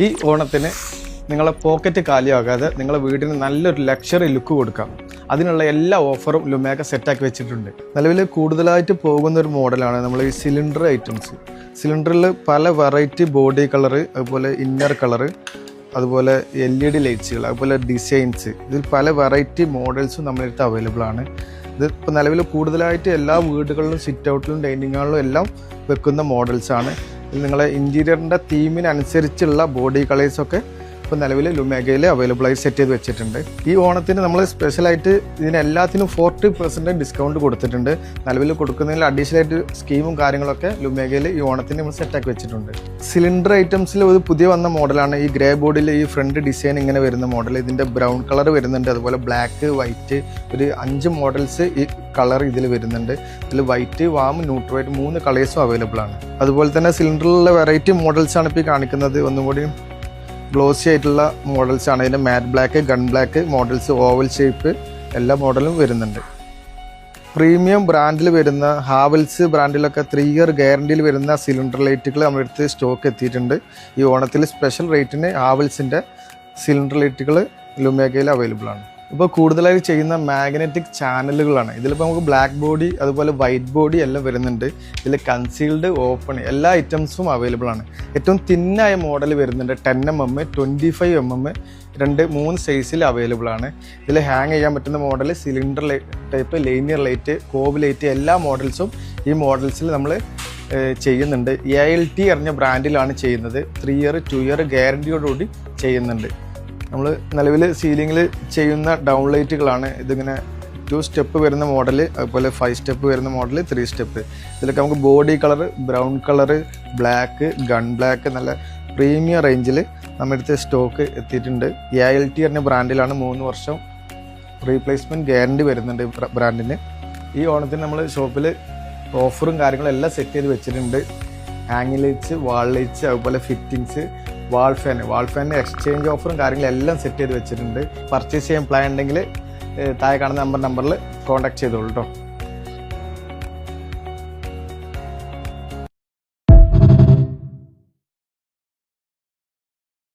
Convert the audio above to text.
ഈ ഓണത്തിന് നിങ്ങളെ പോക്കറ്റ് കാലിയാകാതെ നിങ്ങളെ വീടിന് നല്ലൊരു ലക്ഷറി ലുക്ക് കൊടുക്കാം. അതിനുള്ള എല്ലാ ഓഫറും ലുമേഗ സെറ്റാക്കി വെച്ചിട്ടുണ്ട്. നിലവിൽ കൂടുതലായിട്ട് പോകുന്ന ഒരു മോഡലാണ് നമ്മൾ ഈ സിലിണ്ടർ ഐറ്റംസ്. സിലിണ്ടറിൽ പല വെറൈറ്റി ബോഡി കളറ്, അതുപോലെ ഇന്നർ കളറ്, അതുപോലെ LED ലൈറ്റ്സുകൾ, അതുപോലെ ഡിസൈൻസ്, ഇതിൽ പല വെറൈറ്റി മോഡൽസും നമ്മളടുത്ത് അവൈലബിൾ ആണ്. ഇത് ഇപ്പോൾ നിലവിൽ കൂടുതലായിട്ട് എല്ലാ വീടുകളിലും സിറ്റ് ഔട്ടിലും ഡൈനിങ് ഹാളിലും എല്ലാം വെക്കുന്ന മോഡൽസാണ്. ഇത് നിങ്ങളെ ഇൻറ്റീരിയറിൻ്റെ തീമിനനുസരിച്ചുള്ള ബോഡി കളേഴ്സൊക്കെ ഇപ്പോൾ നിലവിൽ ലുമേഗയിൽ അവൈലബിളായി സെറ്റ് ചെയ്ത് വെച്ചിട്ടുണ്ട്. ഈ ഓണത്തിന് നമ്മൾ സ്പെഷ്യലായിട്ട് ഇതിനെല്ലാത്തിനും 40% ഡിസ്കൗണ്ട് കൊടുത്തിട്ടുണ്ട്. നിലവിൽ കൊടുക്കുന്നതിൽ അഡീഷണലായിട്ട് സ്കീമും കാര്യങ്ങളൊക്കെ ലുമേഗയിൽ ഈ ഓണത്തിന് നമ്മൾ സെറ്റാക്കി വെച്ചിട്ടുണ്ട്. സിലിണ്ടർ ഐറ്റംസിൽ ഒരു പുതിയ വന്ന മോഡലാണ് ഈ ഗ്രേ ബോർഡിൽ ഈ ഫ്രണ്ട് ഡിസൈൻ ഇങ്ങനെ വരുന്ന മോഡൽ. ഇതിൻ്റെ ബ്രൗൺ കളർ വരുന്നുണ്ട്, അതുപോലെ ബ്ലാക്ക്, വൈറ്റ്, ഒരു 5 മോഡൽസ് ഈ കളർ ഇതിൽ വരുന്നുണ്ട്. ഇതിൽ വൈറ്റ്, വാം, ന്യൂട്രൽ വൈറ്റ് 3 കളേഴ്സും അവൈലബിൾ ആണ്. അതുപോലെ തന്നെ സിലിണ്ടറിലുള്ള വെറൈറ്റി മോഡൽസാണ് ഇപ്പോൾ ഈ കാണിക്കുന്നത്. ഒന്നുകൂടി ഗ്ലോസി ആയിട്ടുള്ള മോഡൽസ് ആണ്. ഇതിൻ്റെ മാറ്റ് black, gun black models, oval shape എല്ലാ മോഡലും വരുന്നുണ്ട്. പ്രീമിയം ബ്രാൻഡിൽ വരുന്ന ഹാവൽസ് ബ്രാൻഡിലൊക്കെ 3 ഇയർ ഗ്യാരണ്ടിയിൽ വരുന്ന സിലിണ്ടർ ലൈറ്റുകൾ നമ്മുടെ അടുത്ത് സ്റ്റോക്ക് എത്തിയിട്ടുണ്ട്. ഈ ഓണത്തിൽ സ്പെഷ്യൽ റേറ്റിന് ഹാവൽസിൻ്റെ സിലിണ്ടർ ലൈറ്റുകൾ ലുമേഗയിൽ അവൈലബിൾ ആണ്. ഇപ്പോൾ കൂടുതലായി ചെയ്യുന്ന മാഗ്നറ്റിക് ചാനലുകളാണ്. ഇതിലിപ്പോൾ നമുക്ക് ബ്ലാക്ക് ബോഡി, അതുപോലെ വൈറ്റ് ബോഡി എല്ലാം വരുന്നുണ്ട്. ഇതിൽ കൺസീൽഡ്, ഓപ്പൺ എല്ലാ ഐറ്റംസും അവൈലബിൾ ആണ്. ഏറ്റവും തിന്നായ മോഡൽ വരുന്നുണ്ട് 10mm, 25mm, 2-3 സൈസിൽ അവൈലബിൾ ആണ്. ഇതിൽ ഹാങ് ചെയ്യാൻ പറ്റുന്ന model, cylinder type, linear light, Cobb light എല്ലാ മോഡൽസും ഈ മോഡൽസിൽ നമ്മൾ ചെയ്യുന്നുണ്ട്. ALT അറിഞ്ഞ ബ്രാൻഡിലാണ് ചെയ്യുന്നത്. 3 ഇയർ 2 ഇയർ ഗ്യാരണ്ടിയോടുകൂടി ചെയ്യുന്നുണ്ട്. നമ്മൾ നിലവിൽ സീലിങ്ങിൽ ചെയ്യുന്ന ഡൗൺ ലൈറ്റുകളാണ്. ഇതിങ്ങനെ 2 സ്റ്റെപ്പ് വരുന്ന മോഡൽ, അതുപോലെ 5 സ്റ്റെപ്പ് വരുന്ന മോഡൽ, 3 സ്റ്റെപ്പ്. ഇതിലൊക്കെ നമുക്ക് body colour, brown colour, black, gun black നല്ല പ്രീമിയം റേഞ്ചിൽ നമ്മുടെ അടുത്ത് സ്റ്റോക്ക് എത്തിയിട്ടുണ്ട്. ALT പറഞ്ഞ ബ്രാൻഡിലാണ് 3 വർഷം റീപ്ലേസ്മെൻറ്റ് ഗ്യാരണ്ടി വരുന്നുണ്ട് ബ്രാൻഡിന്. ഈ ഓണത്തിന് നമ്മൾ ഷോപ്പിൽ ഓഫറും കാര്യങ്ങളും എല്ലാം സെറ്റ് ചെയ്ത് വെച്ചിട്ടുണ്ട്. ഹാങ്ങിങ് ലൈറ്റ്സ്, വാൾ ലൈറ്റ്സ്, അതുപോലെ ഫിറ്റിങ്സ്, വാൾ ഫാനിന് എക്സ്ചേഞ്ച് ഓഫറും കാര്യങ്ങളും എല്ലാം സെറ്റ് ചെയ്ത് വെച്ചിട്ടുണ്ട്. പർച്ചേസ് ചെയ്യാൻ പ്ലാൻ ഉണ്ടെങ്കിൽ താഴെ കാണുന്ന നമ്പറിൽ കോൺടാക്ട് ചെയ്തോളൂ കേട്ടോ.